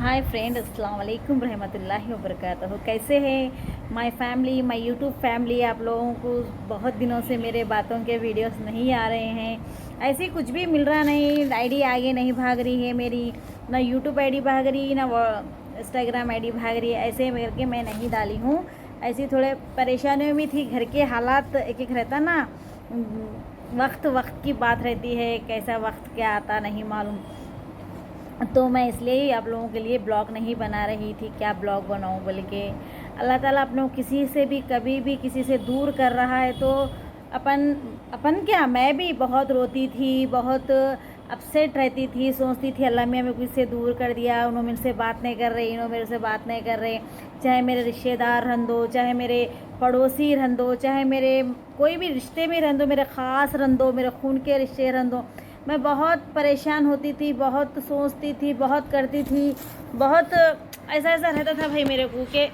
Hi friend, अस्सलाम वालेकुम रहमतुल्लाहि व बरकातहू। कैसे हैं my family, my YouTube family. आप लोगों को बहुत दिनों से मेरे बातों के वीडियोस नहीं आ रहे हैं। ऐसे कुछ भी मिल रहा नहीं, आईडी आगे नहीं भाग रही है मेरी, ना यूट्यूब आईडी भाग रही, ना इंस्टाग्राम आईडी भाग रही है। ऐसे करके मैं नहीं डाली हूँ। ऐसी थोड़े परेशानियों में थी, घर के हालात एक एक रहता ना, वक्त वक्त की बात रहती है, कैसा वक्त क्या आता नहीं मालूम। तो मैं इसलिए ही आप लोगों के लिए ब्लॉग नहीं बना रही थी, क्या ब्लॉग बनाऊं बोल के। अल्लाह ताला अपनों किसी से भी कभी भी किसी से दूर कर रहा है तो अपन अपन क्या, मैं भी बहुत रोती थी, बहुत अपसेट रहती थी, सोचती थी अल्लाह मियाँ मेरे को इससे दूर कर दिया, उन्होंने मेरे से बात नहीं कर रहे, इन्होंने मेरे से बात नहीं कर रहे। चाहे मेरे रिश्तेदार रहन दो, चाहे मेरे पड़ोसी रहन दो, चाहे मेरे कोई भी रिश्ते में रहन दो, मेरे ख़ास रहन दो, मेरे खून के रिश्ते रहन दो, मैं बहुत परेशान होती थी, बहुत सोचती थी, बहुत करती थी, बहुत ऐसा ऐसा रहता था भाई मेरे को कि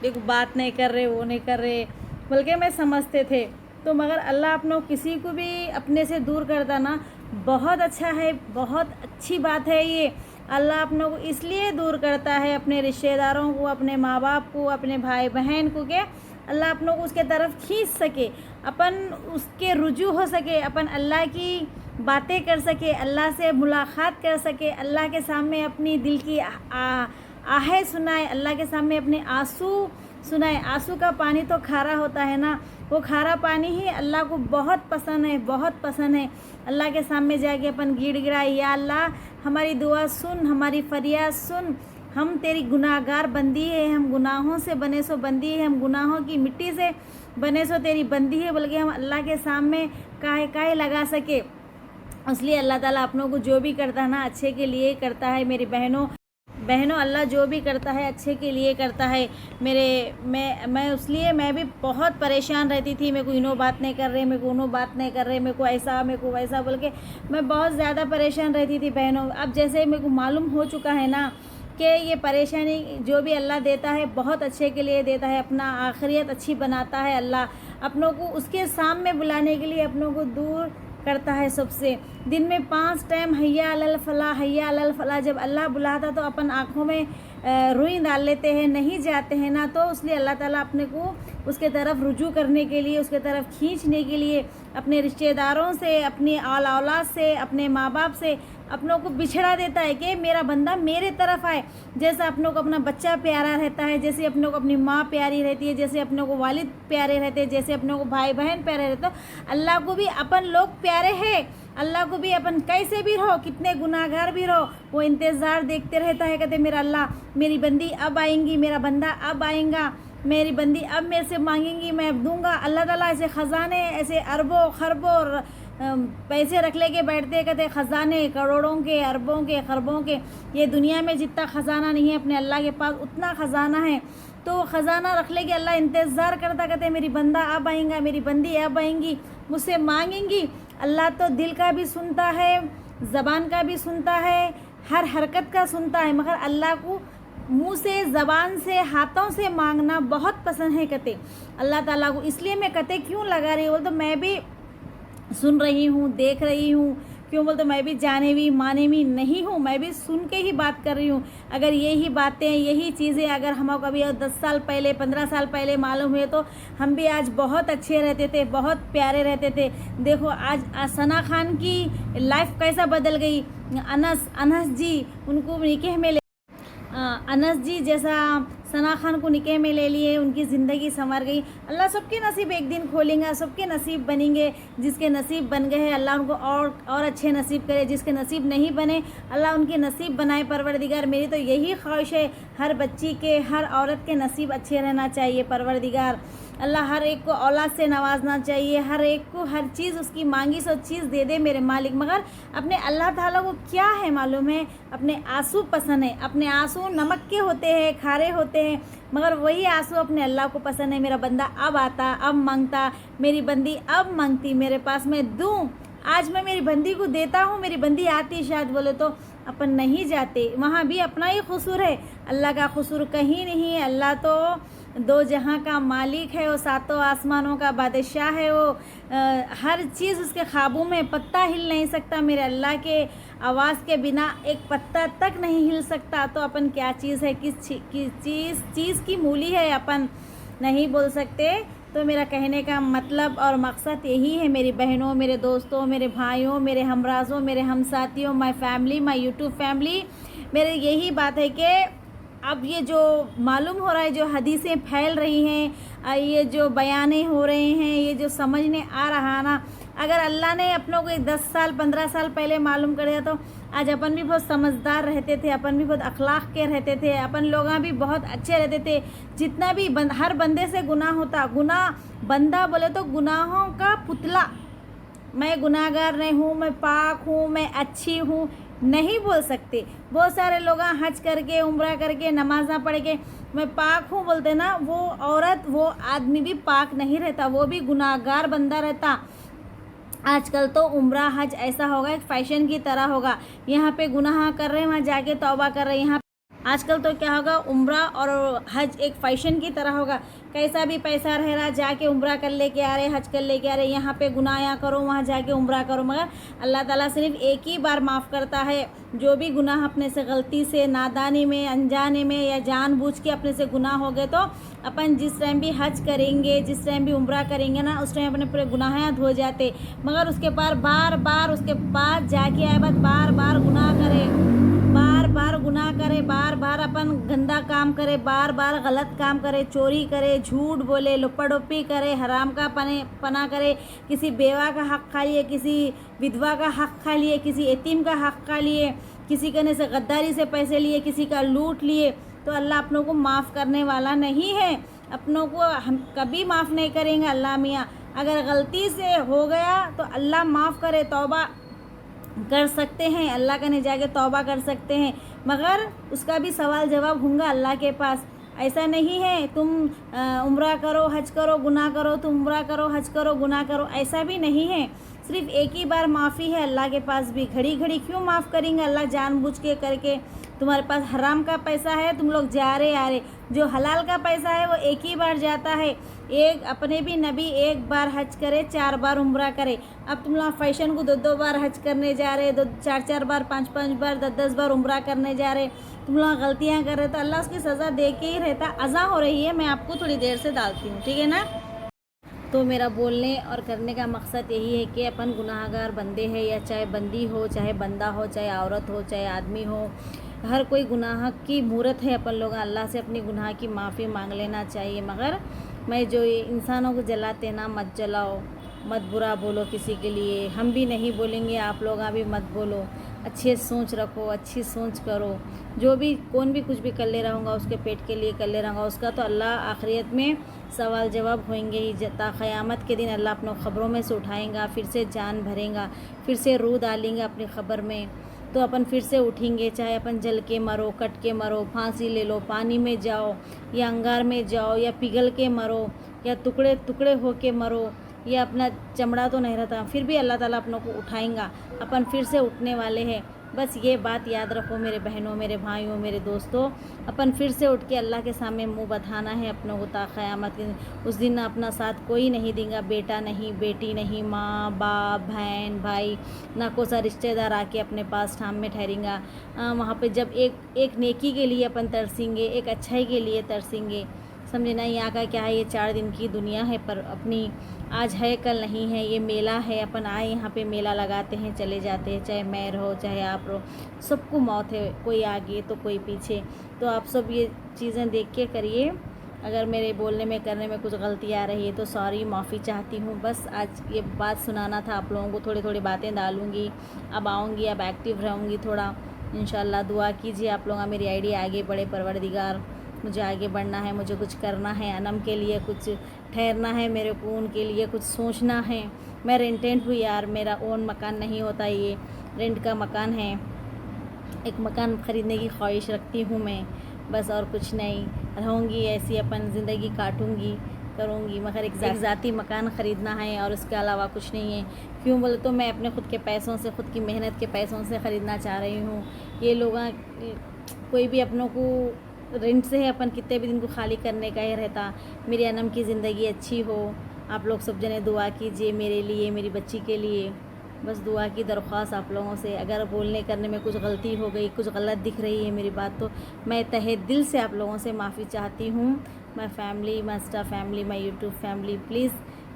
देखो बात नहीं कर रहे, वो नहीं कर रहे, बल्कि मैं समझते थे। तो मगर अल्लाह अपनों किसी को भी अपने से दूर करता ना, बहुत अच्छा है, बहुत अच्छी बात है ये। अल्लाह अपनों को इसलिए दूर करता है, अपने रिश्तेदारों को, अपने माँ बाप को, अपने भाई बहन को, के अल्लाह अपनों को उसके तरफ खींच सके, अपन उसके रुजू हो सके, अपन अल्लाह की बातें कर सके, अल्लाह से मुलाकात कर सके, अल्लाह के सामने अपनी दिल की आहें सुनाए, अल्लाह के सामने अपने आंसू सुनाए। आंसू का पानी तो खारा होता है ना, वो खारा पानी ही अल्लाह को बहुत पसंद है, बहुत पसंद है। अल्लाह के सामने जाके अपन गिड़गिड़ाए, या अल्लाह हमारी दुआ सुन, हमारी फरियाद सुन, हम तेरी गुनाहगार बंदी है, हम गुनाहों से बने सो बंदी है, हम गुनाहों की मिट्टी से बने सो तेरी बंदी है, बल्कि हम अल्लाह के सामने काहे काहे लगा सके। इसलिए अल्लाह ताला अपनों को जो भी करता है ना, अच्छे के लिए करता है। मेरी बहनों बहनों अल्लाह जो भी करता है अच्छे के लिए करता है। मैं इसलिए मैं भी बहुत परेशान रहती थी, मेरे को इनो बात नहीं कर रहे, मेरे को उनो बात नहीं कर रहे, मेरे को ऐसा, मेरे को वैसा बोल के मैं बहुत ज़्यादा परेशान रहती थी बहनों। अब जैसे मेरे को मालूम हो चुका है ना कि ये परेशानी जो भी अल्लाह देता है बहुत अच्छे के लिए देता है, अपना आखिरत अच्छी बनाता है। अल्लाह अपनों को उसके सामने बुलाने के लिए अपनों को दूर करता है सबसे। दिन में 5 टाइम हैया अलल फलाह, हैया अलल फलाह जब अल्लाह बुलाता तो अपन आँखों में रुई डाल लेते हैं, नहीं जाते हैं ना। तो इसलिए अल्लाह ताला अपने को उसके तरफ रुजू करने के लिए, उसके तरफ खींचने के लिए, अपने रिश्तेदारों से, अपनी औलाद से, अपने माँ बाप से अपनों को बिछड़ा देता है कि मेरा बंदा मेरे तरफ आए। जैसा अपनों को अपना बच्चा प्यारा रहता है, जैसे अपनों को अपनी माँ प्यारी रहती है, जैसे अपनों को वालिद प्यारे रहते हैं, जैसे अपनों को भाई बहन प्यारे रहते हो, अल्लाह को भी अपन लोग प्यारे हैं। अल्लाह को भी अपन कैसे भी रहो, कितने गुनाहगार भी रहो, वो इंतज़ार देखते रहता है, कहते मेरा अल्लाह, मेरी बंदी अब आएंगी, मेरा बंदा अब आएगा, मेरी बंदी अब मेरे से मांगेंगी, मैं अब दूंगा। अल्लाह ताला ऐसे ख़जाने, ऐसे अरबों खरबों पैसे रख ले के बैठते, कहते ख़जाने करोड़ों के, अरबों के, खरबों के। ये दुनिया में जितना ख़जाना नहीं है अपने अल्लाह के पास उतना ख़जाना है। तो ख़जाना रख ले के अल्लाह इंतज़ार करता, कहते मेरी बंदा अब आएगा, मेरी बंदी अब आएंगी, मुझसे मांगेंगी। अल्लाह तो दिल का भी सुनता है, ज़बान का भी सुनता है, हर हरकत का सुनता है, मगर अल्लाह को मुंह से, ज़बान से, हाथों से मांगना बहुत पसंद है कहते अल्लाह ताला को। इसलिए मैं कहते क्यों लगा रही बोल तो मैं भी सुन रही हूँ, देख रही हूँ, क्यों बोल तो मैं भी जाने भी माने भी नहीं हूँ, मैं भी सुन के ही बात कर रही हूँ। अगर यही बातें, यही चीज़ें अगर हम कभी 10 साल पहले, 15 साल पहले मालूम हुए तो हम भी आज बहुत अच्छे रहते थे, बहुत प्यारे रहते थे। देखो आज सना खान की लाइफ कैसा बदल गई। अनस जी उनको निकाह में अनस जी जैसा सना खान को निकाह में ले लिए, उनकी ज़िंदगी संवर गई। अल्लाह सबके नसीब एक दिन खोलेंगे, सबके नसीब बनेंगे। जिसके नसीब बन गए हैं अल्लाह उनको और अच्छे नसीब करे, जिसके नसीब नहीं बने अल्लाह उनके नसीब बनाए परवरदिगार। मेरी तो यही ख्वाहिश है, हर बच्ची के, हर औरत के नसीब अच्छे रहना चाहिए परवरदिगार। अल्लाह हर एक को औलाद से नवाजना चाहिए, हर एक को हर चीज़ उसकी मांगी सो चीज़ दे दे मेरे मालिक। मगर अपने अल्लाह ताला को क्या है मालूम है, अपने आंसू पसंद है। अपने आंसू नमक के होते हैं, खारे होते हैं, मगर वही आंसू अपने अल्लाह को पसंद है। मेरा बंदा अब आता, अब मांगता, मेरी बंदी अब मांगती, मेरे पास मैं दूँ। आज मैं मेरी बंदी को देता हूँ, मेरी बंदी आती शायद बोले तो अपन नहीं जाते, वहाँ भी अपना ही कसूर है, अल्लाह का कसूर कहीं नहीं है। अल्लाह तो दो जहां का मालिक है, वो सातों आसमानों का बादशाह है, वो हर चीज़ उसके ख्वाबों में, पत्ता हिल नहीं सकता मेरे अल्लाह के। आवाज़ के बिना एक पत्ता तक नहीं हिल सकता, तो अपन क्या चीज़ है, किस चीज़ की मूली है, अपन नहीं बोल सकते। तो मेरा कहने का मतलब और मकसद यही है मेरी बहनों, मेरे दोस्तों, मेरे भाइयों, मेरे हमराज़ों, मेरे हमसाथियों, my family, my YouTube family, मेरे यही बात है कि अब ये जो मालूम हो रहा है, जो हदीसें फैल रही हैं, ये जो बयाने हो रहे हैं, ये जो समझने आ रहा ना, अगर अल्लाह ने अपनों को 10 साल 15 साल पहले मालूम कर दिया तो आज अपन भी बहुत समझदार रहते थे, अपन भी बहुत अखलाक के रहते थे, अपन लोग भी बहुत अच्छे रहते थे। जितना भी हर बंदे से गुनाह होता, गुनाह बंदा बोले तो गुनाहों का पुतला, मैं गुनाहगार नहीं हूँ, मैं पाक हूँ, मैं अच्छी हूँ, नहीं बोल सकते। बहुत सारे लोग हज करके, उम्रा करके, नमाज़ा पढ़ के मैं पाक हूँ बोलते ना, वो औरत, वो आदमी भी पाक नहीं रहता, वो भी गुनाहगार बंदा रहता। आजकल तो उम्रा हज ऐसा होगा, एक फ़ैशन की तरह होगा, यहाँ पे गुनाह कर रहे हैं, वहाँ जाके तौबा कर रहे हैं। यहाँ आजकल तो क्या होगा, उम्रा और हज एक फ़ैशन की तरह होगा, कैसा भी पैसा रह रहा, जाके उम्रा कर लेके आ रहे, हज कर लेके आ रहे, यहाँ पे गुनाह करो, वहाँ जाके उम्रा करो। मगर अल्लाह ताला सिर्फ एक ही बार माफ़ करता है, जो भी गुनाह अपने से गलती से, नादानी में, अनजाने में या जानबूझ के अपने से गुनाह हो गए, तो अपन जिस टाइम भी हज करेंगे, जिस टाइम भी उम्रा करेंगे ना, उस टाइम अपने पूरे गुनाह धो जाते। मगर उसके बार बार उसके बाद जाके आए बाद बार बार गुनाह करे, बार बार गुनाह करे, बार बार अपन गंदा काम करे, बार बार गलत काम करे, चोरी करे, झूठ बोले, लुप्पड़ोपी करे, हराम का पना करे, किसी बेवा का हक़ खा लिए, किसी विधवा का हक़ खा लिए, किसी यतीम का हक़ खा लिए, किसी कहने से गद्दारी से पैसे लिए, किसी का लूट लिए, तो अल्लाह अपनों को माफ़ करने वाला नहीं है। अपनों को हम कभी माफ़ नहीं करेंगे अल्लाह मियाँ। अगर गलती से हो गया तो अल्लाह माफ़ करे, तौबा कर सकते हैं, अल्लाह कने जाके तौबा कर सकते हैं, मगर उसका भी सवाल जवाब होगा अल्लाह के पास। ऐसा नहीं है तुम उम्रा करो, हज करो, गुनाह करो, तुम उम्रा करो, हज करो, गुनाह करो, ऐसा भी नहीं है। सिर्फ एक ही बार माफ़ी है अल्लाह के पास भी। घड़ी घड़ी क्यों माफ़ करेंगे अल्लाह, जानबूझ के करके। तुम्हारे पास हराम का पैसा है, तुम लोग जा रहे आ रहे, जो हलाल का पैसा है वो एक ही बार जाता है। एक अपने भी नबी एक बार हज करे, 4 बार उम्रा करे। अब तुम लोग फैशन को 2 बार हज करने जा रहे, 4 बार, 5 बार, 10 बार उम्रा करने जा रहे, तुम लोग गलतियाँ कर रहे, तो अल्लाह उसकी सज़ा दे के ही रहता। अज़ा हो रही है, मैं आपको थोड़ी देर से डालती हूँ, ठीक है ना। तो मेरा बोलने और करने का मकसद यही है कि अपन गुनाहगार बंदे हैं, या चाहे बंदी हो, चाहे बंदा हो, चाहे औरत हो, चाहे आदमी हो, हर कोई गुनाह की मूरत है। अपन लोग अल्लाह से अपनी गुनाह की माफ़ी मांग लेना चाहिए। मगर मैं जो ये इंसानों को जलाते ना, मत जलाओ, मत बुरा बोलो किसी के लिए। हम भी नहीं बोलेंगे, आप लोग भी मत बोलो। अच्छे सोच रखो, अच्छी सोच करो। जो भी कौन भी कुछ भी कर ले रहूँगा, उसके पेट के लिए कर ले रहूँगा, उसका तो अल्लाह आखिरत में सवाल जवाब होंगे ही। क़यामत के दिन अल्लाह अपनों ख़बरों में से उठाएगा, फिर से जान भरेगा, फिर से रूह डालेंगे अपनी ख़बर में, तो अपन फिर से उठेंगे। चाहे अपन जल के मरो, कट के मरो, फांसी ले लो, पानी में जाओ, या अंगार में जाओ, या पिघल के मरो, या टुकड़े टुकड़े हो के मरो, या अपना चमड़ा तो नहीं रहता, फिर भी अल्लाह ताला अपनों को उठाएगा। अपन फिर से उठने वाले हैं। बस ये बात याद रखो मेरे बहनों, मेरे भाइयों, मेरे दोस्तों। अपन फिर से उठ के अल्लाह के सामने मुंह बधाना है अपनों को। क़यामत के उस दिन अपना साथ कोई नहीं देगा, बेटा नहीं, बेटी नहीं, माँ बाप, बहन भाई, ना कोई सा रिश्तेदार आके अपने पास ठाम में ठहरेगा। वहाँ पे जब एक नेकी के लिए अपन तरसेंगे, एक अच्छाई के लिए तरसेंगे, समझे ना। यहाँ का क्या है, ये 4 दिन की दुनिया है, पर अपनी आज है कल नहीं है। ये मेला है, अपन आए यहाँ पे मेला लगाते हैं, चले जाते हैं, चाहे मैं रहो चाहे आप रहो, सबको मौत है, कोई आगे तो कोई पीछे। तो आप सब ये चीज़ें देख के करिए। अगर मेरे बोलने में करने में कुछ गलती आ रही है तो सॉरी, माफ़ी चाहती हूँ। बस आज ये बात सुनाना था आप लोगों को। थोड़ी थोड़ी बातें डालूँगी, अब आऊँगी, अब एक्टिव रहूँगी थोड़ा इंशाल्लाह। दुआ कीजिए आप लोग मेरी आईडी आगे बढ़े। परवरदिगार, मुझे आगे बढ़ना है, मुझे कुछ करना है, अनम के लिए कुछ ठहरना है, मेरे को उनके लिए कुछ सोचना है। मैं रेंटेंट हूँ यार, मेरा ओन मकान नहीं होता, ये रेंट का मकान है। एक मकान ख़रीदने की ख्वाहिश रखती हूँ मैं, बस और कुछ नहीं। रहूँगी ऐसी, अपन ज़िंदगी काटूँगी, करूँगी, मगर एक ज़ाती मकान ख़रीदना है और उसके अलावा कुछ नहीं है। क्यों बोले तो मैं अपने ख़ुद के पैसों से, ख़ुद की मेहनत के पैसों से ख़रीदना चाह रही हूँ। ये लोग कोई भी अपनों को रेंट से है, अपन कितने भी दिन को खाली करने का ही रहता। मेरी अनम की ज़िंदगी अच्छी हो। आप लोग सब जने दुआ कीजिए मेरे लिए, मेरी बच्ची के लिए। बस दुआ की दरख्वास्त आप लोगों से, अगर बोलने करने में कुछ गलती हो गई, कुछ गलत दिख रही है मेरी बात, तो मैं तहे दिल से आप लोगों से माफ़ी चाहती हूँ। My family, my Insta family, my YouTube family, please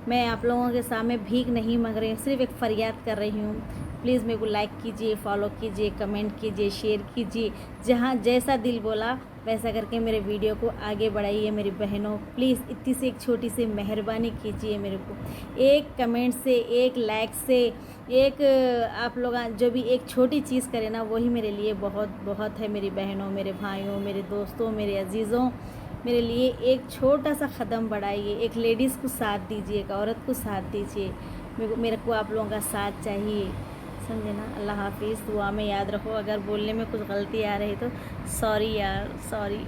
मैं आप लोगों के सामने भीख नहीं मांग रही हूँ, सिर्फ एक फरियाद कर रही हूँ। प्लीज़ मेरे को लाइक कीजिए, फॉलो कीजिए, कमेंट कीजिए, शेयर कीजिए, जहाँ जैसा दिल बोला वैसा करके मेरे वीडियो को आगे बढ़ाइए मेरी बहनों। प्लीज़ इतनी सी एक छोटी सी मेहरबानी कीजिए मेरे को, एक कमेंट से, एक लाइक से, एक आप लोग जो भी एक छोटी चीज़ करें ना, वही मेरे लिए बहुत बहुत है मेरी बहनों, मेरे भाइयों, मेरे दोस्तों, मेरे अजीज़ों। मेरे लिए एक छोटा सा कदम बढ़ाइए, एक लेडीज़ को साथ दीजिए, एक औरत को साथ दीजिए। मेरे को आप लोगों का साथ चाहिए, समझे ना। अल्लाह हाफिज़। दुआ में याद रखो, अगर बोलने में कुछ गलती आ रही तो सॉरी यार, सॉरी।